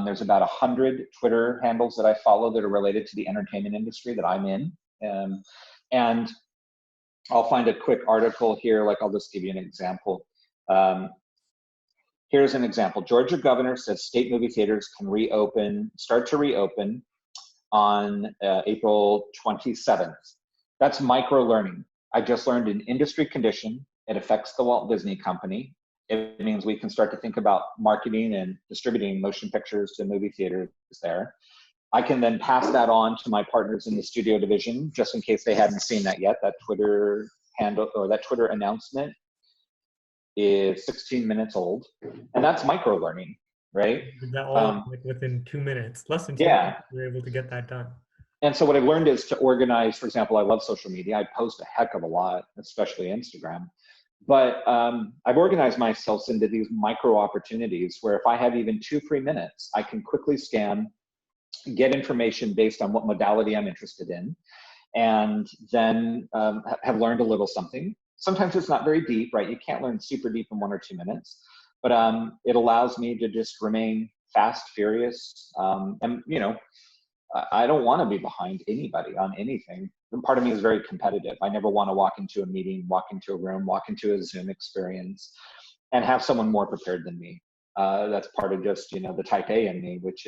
There's about 100 Twitter handles that I follow that are related to the entertainment industry that I'm in. And I'll find a quick article here, like I'll just give you an example. Here's an example. Georgia governor says state movie theaters can start to reopen on April 27th. That's micro-learning. I just learned an industry condition. It affects the Walt Disney Company. It means we can start to think about marketing and distributing motion pictures to movie theaters there. I can then pass that on to my partners in the studio division, just in case they hadn't seen that yet. That Twitter handle or that Twitter announcement is 16 minutes old, and that's micro learning, right? That all like within 2 minutes, less than 2 minutes, we were able to get that done. And so what I've learned is to organize, for example, I love social media. I post a heck of a lot, especially Instagram. But I've organized myself into these micro opportunities where if I have even 2 free minutes, I can quickly scan, get information based on what modality I'm interested in, and then have learned a little something. Sometimes it's not very deep, right? You can't learn super deep in 1 or 2 minutes, but it allows me to just remain fast, furious, and I don't want to be behind anybody on anything. And part of me is very competitive. I never want to walk into a meeting, walk into a room, walk into a Zoom experience, and have someone more prepared than me. That's part of just the type A in me, which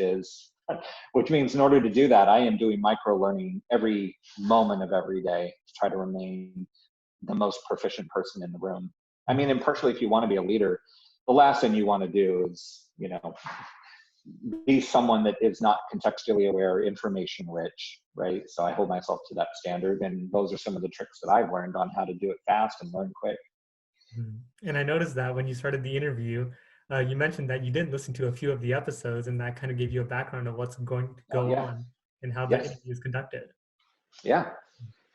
means in order to do that, I am doing micro learning every moment of every day to try to remain the most proficient person in the room. I mean, and partially, if you want to be a leader, the last thing you want to do is be someone that is not contextually aware, information rich, right? So I hold myself to that standard, and those are some of the tricks that I've learned on how to do it fast and learn quick. And I noticed that when you started the interview, you mentioned that you did listen to a few of the episodes, and that kind of gave you a background of what's going to go on and how the interview is conducted. Yeah.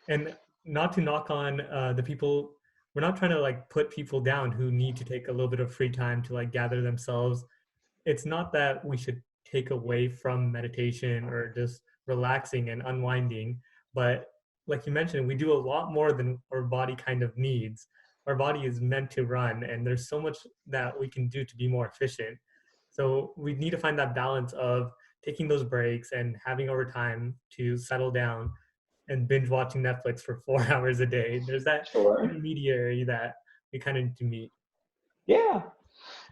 And not to knock on the people, we're not trying to like put people down who need to take a little bit of free time to like gather themselves. It's not that we should take away from meditation or just relaxing and unwinding, but like you mentioned, we do a lot more than our body kind of needs. Our body is meant to run, and there's so much that we can do to be more efficient. So we need to find that balance of taking those breaks and having our time to settle down and binge watching Netflix for 4 hours a day. There's that intermediary that we kind of need to meet.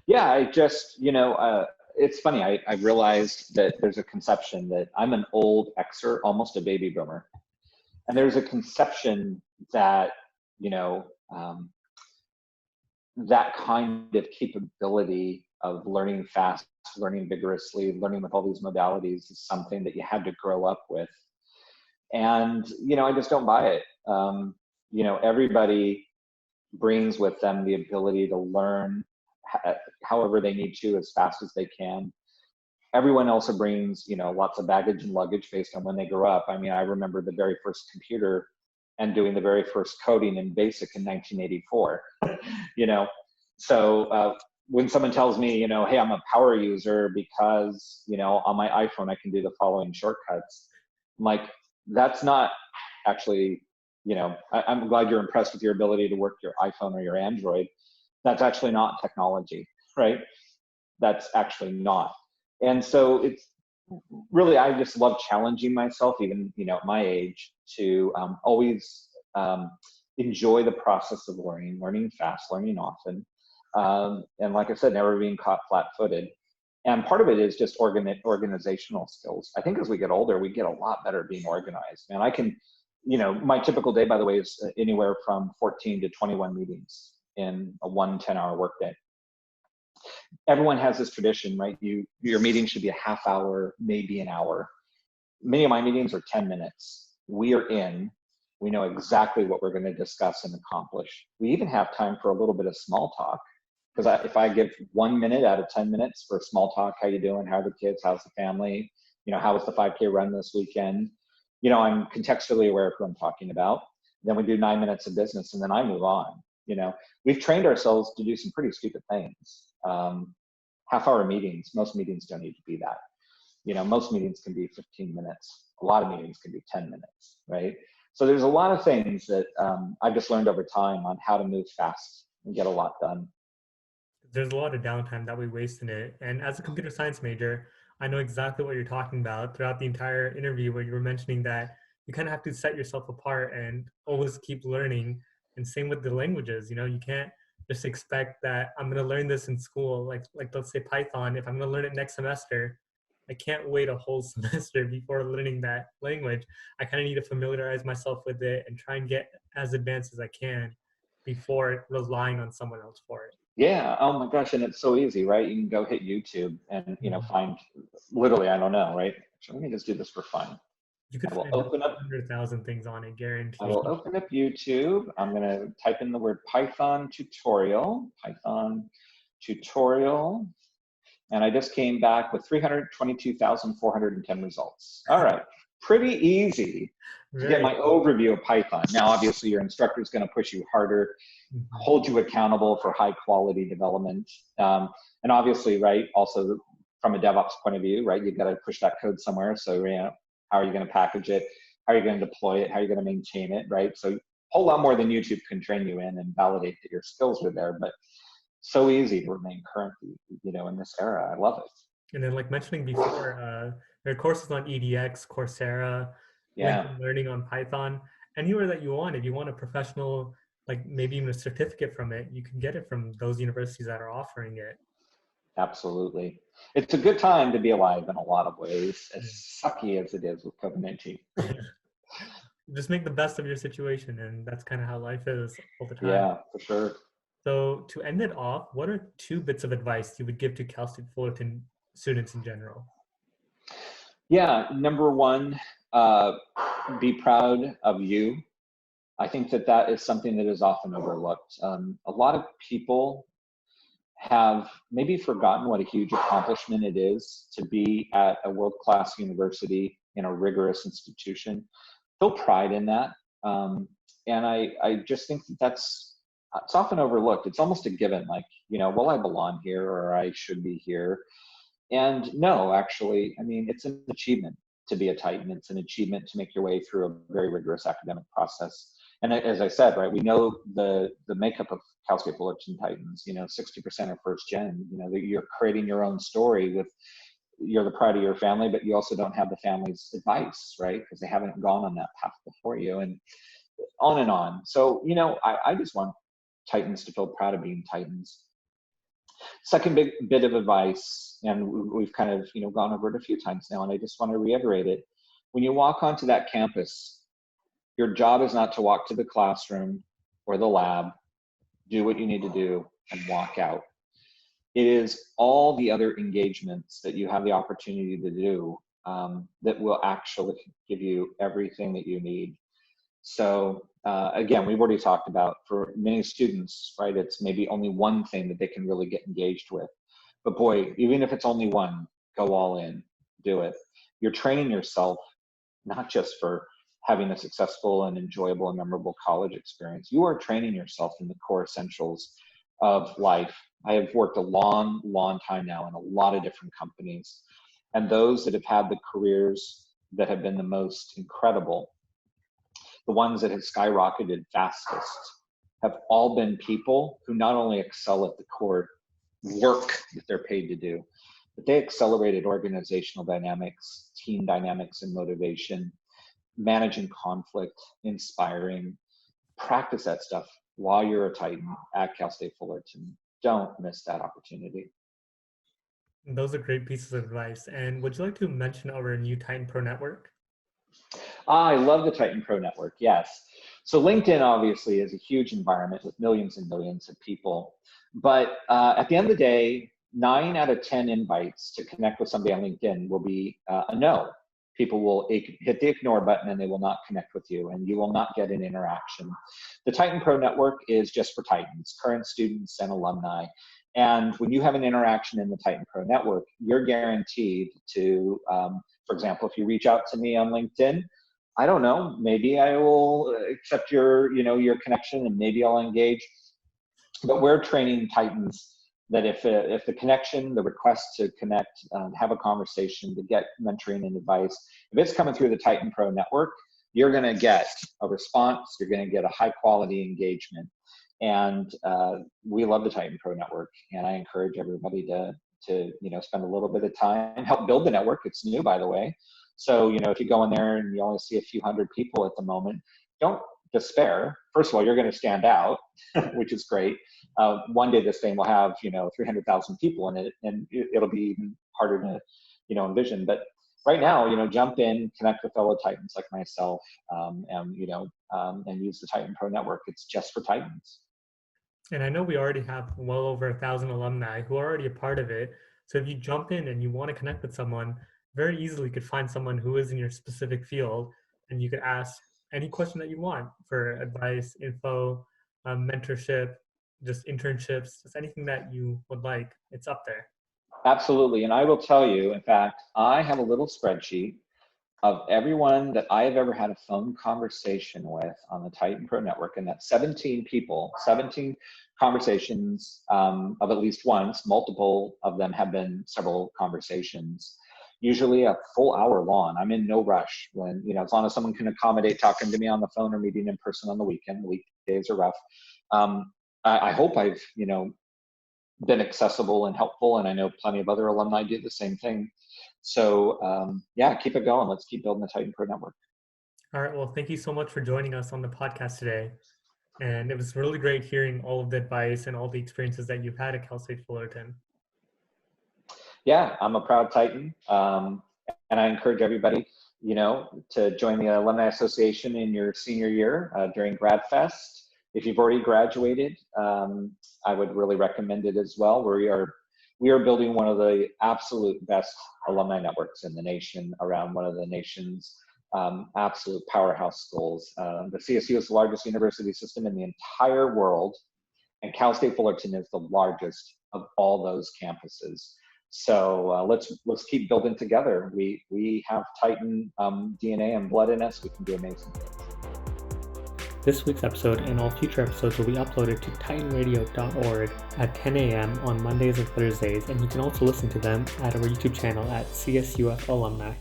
Yeah, I just, it's funny. I realized that there's a conception that I'm an old Xer, almost a baby boomer. And there's a conception that, that kind of capability of learning fast, learning vigorously, learning with all these modalities is something that you had to grow up with. And, I just don't buy it. Everybody brings with them the ability to learn however they need to, as fast as they can. Everyone also brings, lots of baggage and luggage based on when they grew up. I mean, I remember the very first computer and doing the very first coding in BASIC in 1984. So when someone tells me, hey, I'm a power user because, on my iPhone, I can do the following shortcuts. I'm like, that's not actually, I'm glad you're impressed with your ability to work your iPhone or your Android. That's actually not technology, right? That's actually not. And so it's really, I just love challenging myself, even, at my age, to always enjoy the process of learning fast, learning often. And like I said, never being caught flat-footed. And part of it is just organizational skills. I think as we get older, we get a lot better at being organized. And I can, my typical day, by the way, is anywhere from 14 to 21 meetings in a 1 10-hour workday. Everyone has this tradition, right? Your meeting should be a half hour, maybe an hour. Many of my meetings are 10 minutes. We know exactly what we're going to discuss and accomplish. We even have time for a little bit of small talk. Because if I give 1 minute out of 10 minutes for small talk, how you doing? How are the kids? How's the family? How was the 5K run this weekend? I'm contextually aware of who I'm talking about. Then we do 9 minutes of business, and then I move on. We've trained ourselves to do some pretty stupid things. Half-hour meetings. Most meetings don't need to be that. Most meetings can be 15 minutes. A lot of meetings can be 10 minutes, right? So there's a lot of things that I've just learned over time on how to move fast and get a lot done. There's a lot of downtime that we waste in it. And as a computer science major, I know exactly what you're talking about throughout the entire interview, where you were mentioning that you kind of have to set yourself apart and always keep learning. And same with the languages, you can't just expect that I'm going to learn this in school. Like let's say Python, if I'm going to learn it next semester, I can't wait a whole semester before learning that language. I kind of need to familiarize myself with it and try and get as advanced as I can before relying on someone else for it. Yeah. Oh my gosh. And it's so easy, right? You can go hit YouTube and, find literally, I don't know, right? So let me just do this for fun. You could find open up 100,000 things on it, guaranteed. I will open up YouTube. I'm going to type in the word Python tutorial. And I just came back with 322,410 results. All right. pretty easy to get Very. my overview of Python. Now, obviously, your instructor is going to push you harder, Mhm. hold you accountable for high quality development. And obviously, right, also from a DevOps point of view, right, you've got to push that code somewhere. So, how are you going to package it? How are you going to deploy it? How are you going to maintain it, right? So a whole lot more than YouTube can train you in and validate that your skills are there, but so easy to remain current, in this era. I love it. And then, like mentioning before, there are courses on EDX, Coursera, Yeah, LinkedIn Learning on Python, anywhere that you want. If you want a professional, like maybe even a certificate from it, you can get it from those universities that are offering it. absolutely. It's a good time to be alive in a lot of ways, as Yeah. sucky as it is with COVID-19. Just make the best of your situation, and that's kind of how life is all the time. Yeah, for sure. So to end it off, what are two bits of advice you would give to Cal State Fullerton students in general? Yeah, number one, be proud of you. I think that is something that is often overlooked. A lot of people have maybe forgotten what a huge accomplishment it is to be at a world-class university in a rigorous institution. Feel pride in that. And I just think it's often overlooked. It's almost a given, like, well, I belong here or I should be here. And no, actually, I mean, it's an achievement to be a Titan. It's an achievement to make your way through a very rigorous academic process. And as I said, right, we know the makeup of Cal State Fullerton Titans. 60% are first gen. You're creating your own story you're the pride of your family, but you also don't have the family's advice, right? Because they haven't gone on that path before you, and on and on. So, I just want Titans to feel proud of being Titans. Second big bit of advice, and we've kind of gone over it a few times now, and I just want to reiterate it. When you walk onto that campus, your job is not to walk to the classroom or the lab, do what you need to do, and walk out. It is all the other engagements that you have the opportunity to do that will actually give you everything that you need. So again, we've already talked about, for many students, right, it's maybe only one thing that they can really get engaged with. But boy, even if it's only one, go all in, do it. You're training yourself not just for having a successful and enjoyable and memorable college experience. You are training yourself in the core essentials of life. I have worked a long, long time now in a lot of different companies. And those that have had the careers that have been the most incredible, the ones that have skyrocketed fastest, have all been people who not only excel at the core work that they're paid to do, but they accelerated organizational dynamics, team dynamics and motivation, managing conflict, inspiring. Practice that stuff while you're a Titan at Cal State Fullerton. Don't miss that opportunity. Those are great pieces of advice. And would you like to mention our new Titan Pro Network? I love the Titan Pro Network, yes. So LinkedIn obviously is a huge environment with millions and millions of people. But at the end of the day, 9 out of 10 invites to connect with somebody on LinkedIn will be a no. People will hit the ignore button and they will not connect with you, and you will not get an interaction. The Titan Pro Network is just for Titans, current students and alumni. And when you have an interaction in the Titan Pro Network, you're guaranteed to, for example, if you reach out to me on LinkedIn, I don't know, maybe I will accept your connection and maybe I'll engage. But we're training Titans that if the connection, the request to connect, have a conversation, to get mentoring and advice, if it's coming through the Titan Pro Network, you're going to get a response. You're going to get a high quality engagement. And we love the Titan Pro Network. And I encourage everybody to spend a little bit of time, help build the network. It's new, by the way. So, if you go in there and you only see a few hundred people at the moment, don't despair. First of all, you're going to stand out, which is great. One day this thing will have 300,000 people in it, and it'll be even harder to envision. But right now, jump in, connect with fellow Titans like myself, and use the Titan Pro Network. It's just for Titans. And I know we already have well over 1,000 alumni who are already a part of it. So if you jump in and you want to connect with someone, very easily you could find someone who is in your specific field, and you could ask any question that you want for advice, info, mentorship, just internships, just anything that you would like. It's up there. Absolutely. And I will tell you, in fact, I have a little spreadsheet of everyone that I have ever had a phone conversation with on the Titan Pro Network, and that's 17 people, 17 conversations of at least once, multiple of them have been several conversations, usually a full hour long. I'm in no rush when, as long as someone can accommodate talking to me on the phone or meeting in person on the weekend. Weekdays are rough. I hope I've, been accessible and helpful, and I know plenty of other alumni do the same thing. So keep it going. Let's keep building the Titan Pro Network. All right. Well, thank you so much for joining us on the podcast today. And it was really great hearing all of the advice and all the experiences that you've had at Cal State Fullerton. Yeah, I'm a proud Titan. And I encourage everybody, to join the Alumni Association in your senior year during Grad Fest. If you've already graduated, I would really recommend it as well. We are building one of the absolute best alumni networks in the nation around one of the nation's absolute powerhouse schools. The CSU is the largest university system in the entire world, and Cal State Fullerton is the largest of all those campuses. So let's keep building together. We have Titan DNA and blood in us. We can do amazing things. This week's episode and all future episodes will be uploaded to titanradio.org at 10 a.m. on Mondays and Thursdays, and you can also listen to them at our YouTube channel at CSUF Alumni.